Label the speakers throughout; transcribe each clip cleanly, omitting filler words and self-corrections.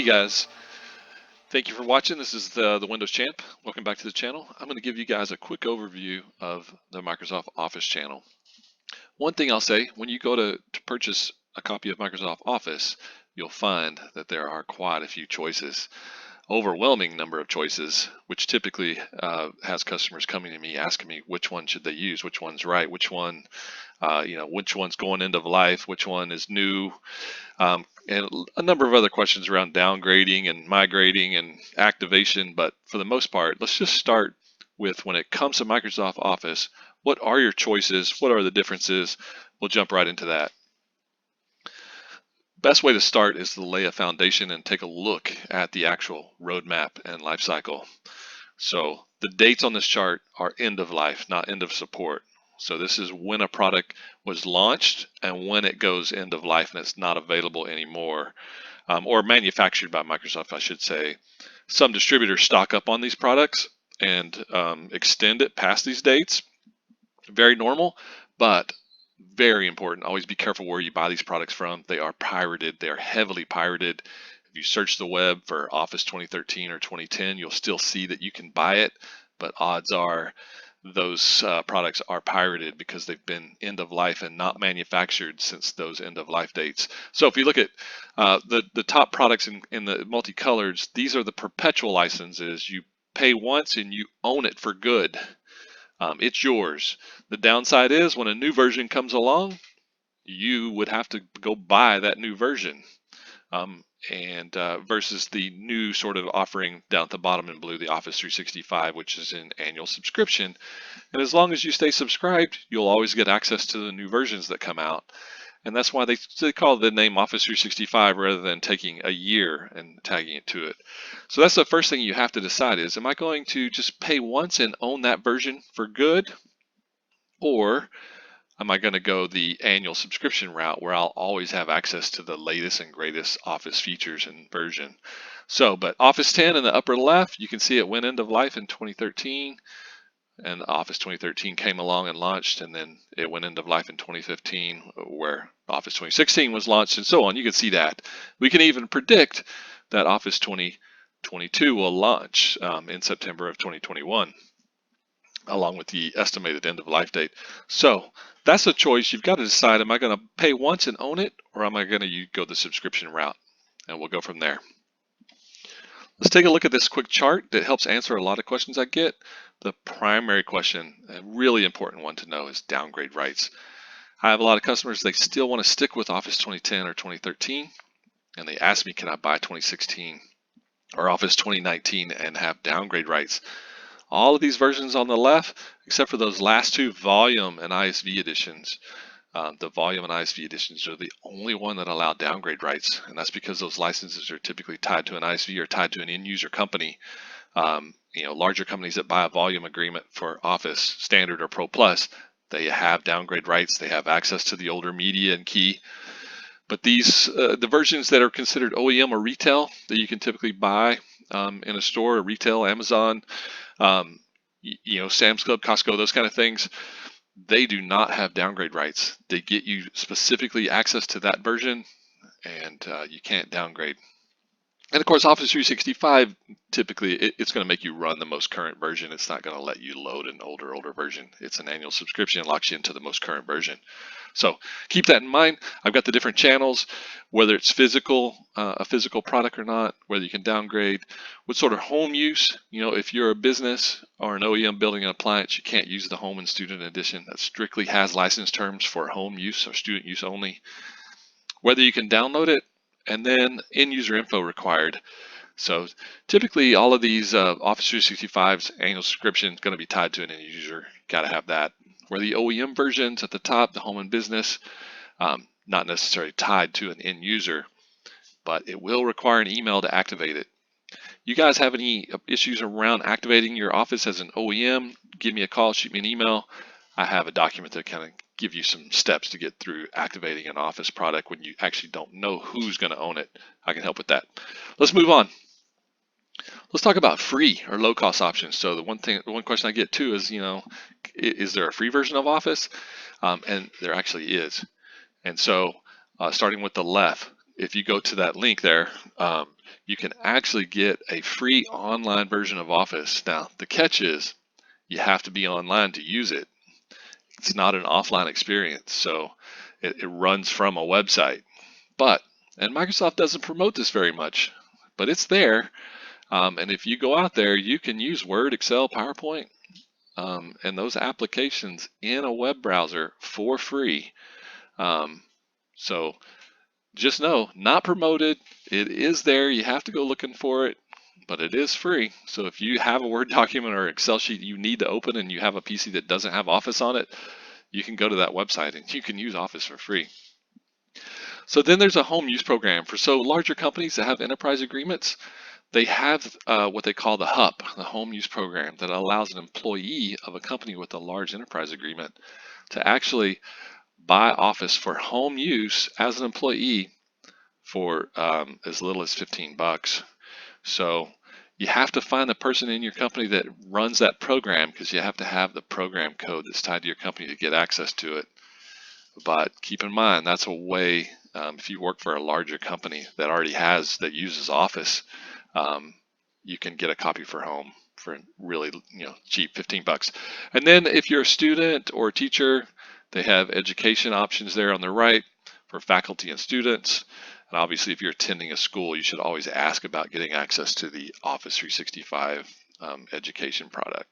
Speaker 1: guys, thank you for watching. This is the Windows Champ. Welcome back to the channel. I'm going to give you guys a quick overview of the Microsoft Office channel. One thing I'll say, when you go to purchase a copy of Microsoft Office, you'll find that there are quite a few choices. Overwhelming number of choices, which typically has customers coming to me asking me which one should they use, which one's right, which one, which one's going end of life, which one is new, and a number of other questions around downgrading and migrating and activation. But for the most part, let's just start with, when it comes to Microsoft Office, what are your choices? What are the differences? We'll jump right into that. Best way to start is to lay a foundation and take a look at the actual roadmap and life cycle. So the dates on this chart are end of life, not end of support. So this is when a product was launched and when it goes end of life and it's not available anymore, or manufactured by Microsoft, I should say. Some distributors stock up on these products and extend it past these dates. Very normal, but very important. Always be careful where you buy these products from. They are pirated. They are heavily pirated. If you search the web for Office 2013 or 2010, you'll still see that you can buy it, but odds are those products are pirated because they've been end of life and not manufactured since those end of life dates. So if you look at the top products in the multicolors, these are the perpetual licenses. You pay once and you own it for good. It's yours. The downside is when a new version comes along, you would have to go buy that new version. Versus the new sort of offering down at the bottom in blue, the Office 365, which is an annual subscription. And as long as you stay subscribed, you'll always get access to the new versions that come out. And that's why they call the name Office 365 rather than taking a year and tagging it to it. So that's the first thing you have to decide is, am I going to just pay once and own that version for good? Or am I going to go the annual subscription route where I'll always have access to the latest and greatest Office features and version? So, but Office 10 in the upper left, you can see it went end of life in 2013. And Office 2013 came along and launched, and then it went end of life in 2015, where Office 2016 was launched, and so on. You can see that. We can even predict that Office 2022 will launch in September of 2021, along with the estimated end of life date. So that's a choice. You've got to decide, am I going to pay once and own it, or am I going to go the subscription route? And we'll go from there. Let's take a look at this quick chart that helps answer a lot of questions I get. The primary question, a really important one to know, is downgrade rights. I have a lot of customers, they still want to stick with Office 2010 or 2013, and they ask me, can I buy 2016 or Office 2019 and have downgrade rights? All of these versions on the left, except for those last two, Volume and ISV editions, the Volume and ISV editions are the only one that allow downgrade rights, and that's because those licenses are typically tied to an ISV or tied to an end user company. Larger companies that buy a volume agreement for Office Standard or Pro Plus, they have downgrade rights. They have access to the older media and key. But these, the versions that are considered OEM or retail that you can typically buy in a store, or retail, Amazon, Sam's Club, Costco, those kind of things, they do not have downgrade rights. They get you specifically access to that version, and you can't downgrade. And of course, Office 365, typically it's going to make you run the most current version. It's not going to let you load an older version. It's an annual subscription. It locks you into the most current version. So keep that in mind. I've got the different channels, whether it's physical, a physical product or not, whether you can downgrade, what sort of home use. If you're a business or an OEM building an appliance, you can't use the home and student edition. That strictly has license terms for home use or student use only. Whether you can download it, and then end user info required. So typically all of these Office 365's annual subscription is going to be tied to an end user. Got to have that. Where the OEM versions at the top, the home and business, not necessarily tied to an end user, but it will require an email to activate it. You guys have any issues around activating your Office as an OEM? Give me a call, shoot me an email. I have a document that kind of give you some steps to get through activating an Office product when you actually don't know who's going to own it. I can help with that. Let's move on. Let's talk about free or low-cost options. So the one question I get too is, is there a free version of Office? And there actually is. And so starting with the left, if you go to that link there, you can actually get a free online version of Office. Now, the catch is you have to be online to use it. It's not an offline experience, so it runs from a website. And Microsoft doesn't promote this very much, but it's there. And if you go out there, you can use Word, Excel, PowerPoint, and those applications in a web browser for free. So just know, not promoted. It is there. You have to go looking for it, but it is free. So if you have a Word document or Excel sheet you need to open and you have a PC that doesn't have Office on it, you can go to that website and you can use Office for free. So then there's a home use program. For larger companies that have enterprise agreements, they have what they call the HUP, the home use program, that allows an employee of a company with a large enterprise agreement to actually buy Office for home use as an employee for as little as 15 bucks. So you have to find the person in your company that runs that program, because you have to have the program code that's tied to your company to get access to it. But keep in mind, that's a way, if you work for a larger company that uses Office, you can get a copy for home for really cheap, 15 bucks. And then if you're a student or a teacher, they have education options there on the right for faculty and students. And obviously, if you're attending a school, you should always ask about getting access to the Office 365 education product.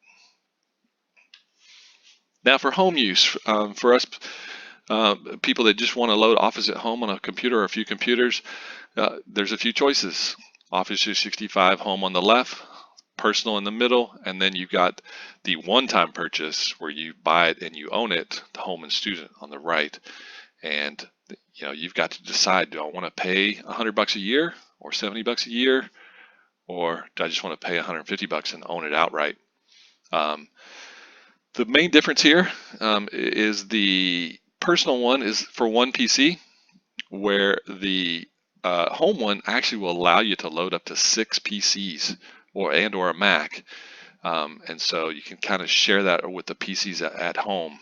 Speaker 1: Now for home use, for us people that just want to load Office at home on a computer or a few computers, there's a few choices. Office 365 Home on the left, Personal in the middle, and then you've got the one-time purchase where you buy it and you own it, the Home and Student on the right. And you've got to decide, do I want to pay 100 bucks a year or 70 bucks a year, or do I just want to pay 150 bucks and own it outright? The main difference here is the Personal one is for one PC, where the home one actually will allow you to load up to 6 PCs or a Mac, and so you can kind of share that with the PCs at home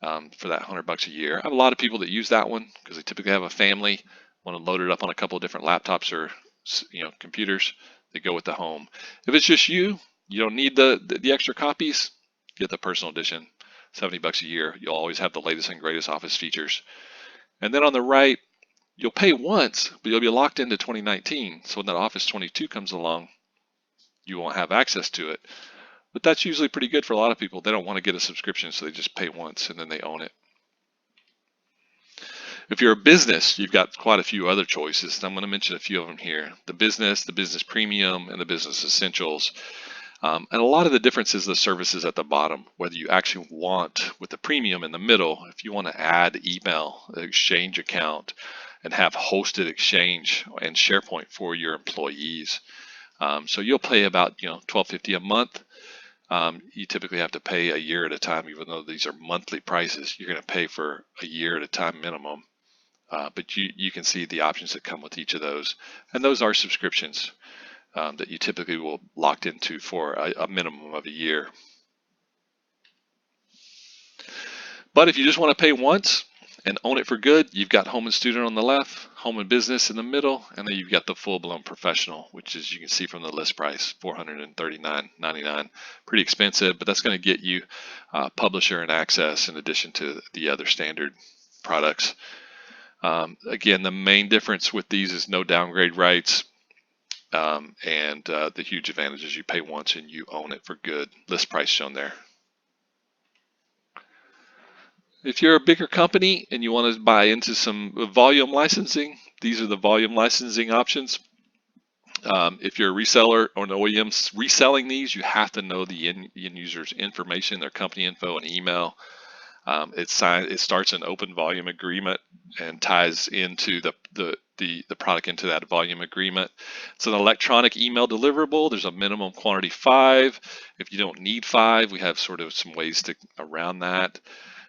Speaker 1: for that 100 bucks a year. I have a lot of people that use that one because they typically have a family, want to load it up on a couple of different laptops or computers. They go with the home. If it's just you don't need the extra copies. Get the Personal edition, 70 bucks a year. You'll always have the latest and greatest Office features. And then on the right, you'll pay once, but you'll be locked into 2019. So when that Office 22 comes along, you won't have access to it. But that's usually pretty good for a lot of people. They don't want to get a subscription, so they just pay once and then they own it. If you're a business, you've got quite a few other choices. I'm going to mention a few of them here. The Business Premium, and the Business Essentials. And a lot of the difference is the services at the bottom, whether you actually want, with the Premium in the middle, if you want to add email, Exchange account, and have hosted Exchange and SharePoint for your employees. So you'll pay about $12.50 a month. You typically have to pay a year at a time, even though these are monthly prices. You're going to pay for a year at a time minimum. But you can see the options that come with each of those. And those are subscriptions that you typically will locked into for a minimum of a year. But if you just want to pay once and own it for good, you've got Home and Student on the left, Home and Business in the middle, and then you've got the full-blown Professional, which is, you can see from the list price, $439.99. Pretty expensive, but that's going to get you publisher and access in addition to the other standard products. Again, the main difference with these is no downgrade rights. And the huge advantage is you pay once and you own it for good. List price shown there. If you're a bigger company and you want to buy into some volume licensing, these are the volume licensing options. If you're a reseller or an OEM reselling these, you have to know the end user's information, their company info and email. It starts an open volume agreement and ties into the product into that volume agreement. It's an electronic email deliverable. There's a minimum quantity 5. If you don't need 5, we have sort of some ways around that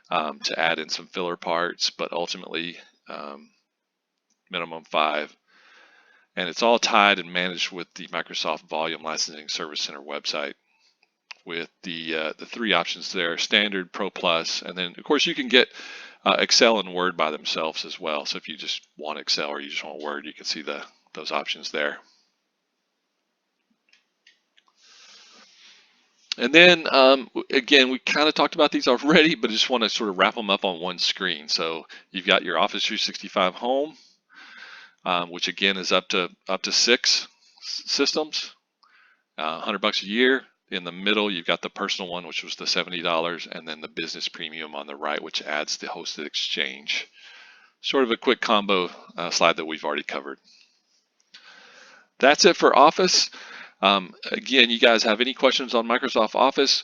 Speaker 1: to add in some filler parts, but ultimately minimum 5. And it's all tied and managed with the Microsoft Volume Licensing Service Center website, with the 3 options there: Standard, Pro Plus, and then of course you can get Excel and Word by themselves as well. So if you just want Excel or you just want Word, you can see those options there. And then again, we kind of talked about these already, but I just want to sort of wrap them up on one screen. So you've got your Office 365 Home, which again is up to 6 systems, $100 a year. In the middle, you've got the personal one, which was the $70, and then the business premium on the right, which adds the hosted exchange. Sort of a quick combo slide that we've already covered. That's it for Office. Again, you guys have any questions on Microsoft Office?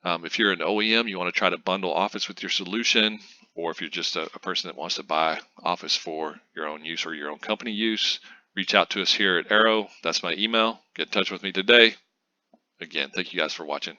Speaker 1: If you're an OEM, you want to try to bundle Office with your solution, or if you're just a person that wants to buy Office for your own use or your own company use, reach out to us here at Arrow. That's my email. Get in touch with me today. Again, thank you guys for watching.